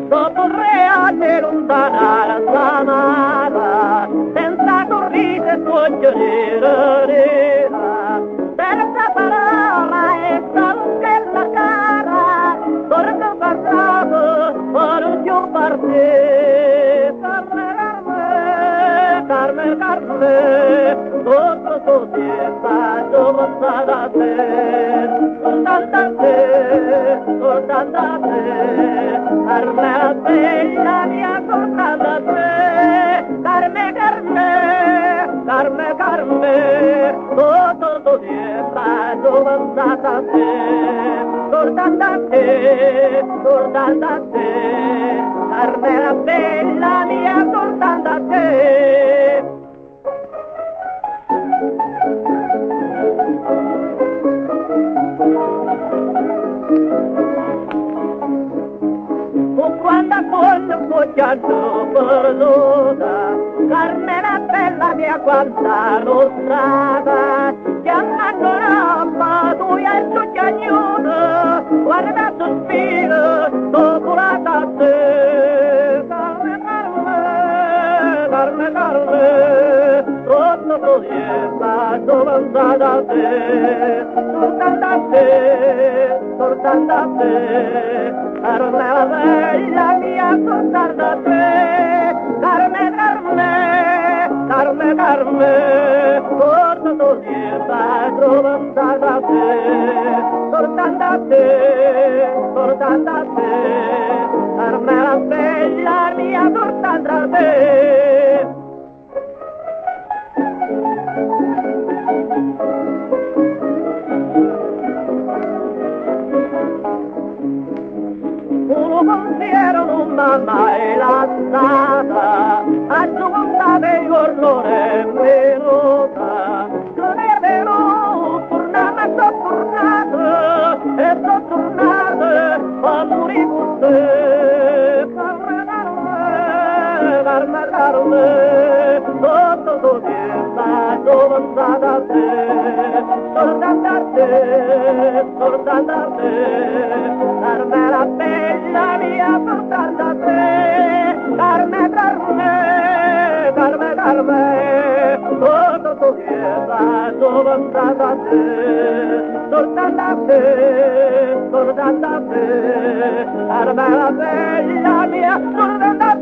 Dopo 3 anni lontana l'amata, senza sorriso sfuggire, senza parola e anche la cara, torno parlato per un più partire. Carme, Carme, tutto così è stato passato a te, soltanto a te, soltanto a te, Carme la bella mia, soltanto a te, Carme, Carme, Carme, Carme, tutto così è stato passato a te, soltanto a te, soltanto a te, Carme la bella mia, soltanto a te. Quando poggiando perduta, Carmela bella mia quanta nostrata, chiamando l'ampa tu e tu chiagnuta, guarda sospiro dopo la tasse. Carme, Carme, Carme, Carme, tutto così è stato pensato a te, soltanto a te, soltanto a te, Carme la bella mia, soltanto a te, Carme, Carme, Carme, Carme, tutto così è stato pensato a te, soltanto a te, soltanto a te, Carme la bella mia, soltanto a te. Un pensiero non m'ha mai lasciata, a giocare il giorno è venuta, non è vero, tornata, sono tornata, e sono tornata a morire con te. Carme, Carme, Carme, tutto così è stato pensato a te, soltanto a te, soltanto a te, Carme la bella mia, soltanto a te, Carme, Carme, Carme, Carme, tutto così è stato pensato a te, soltanto a te, soltanto a te, Carme la bella mia, soltanto a te.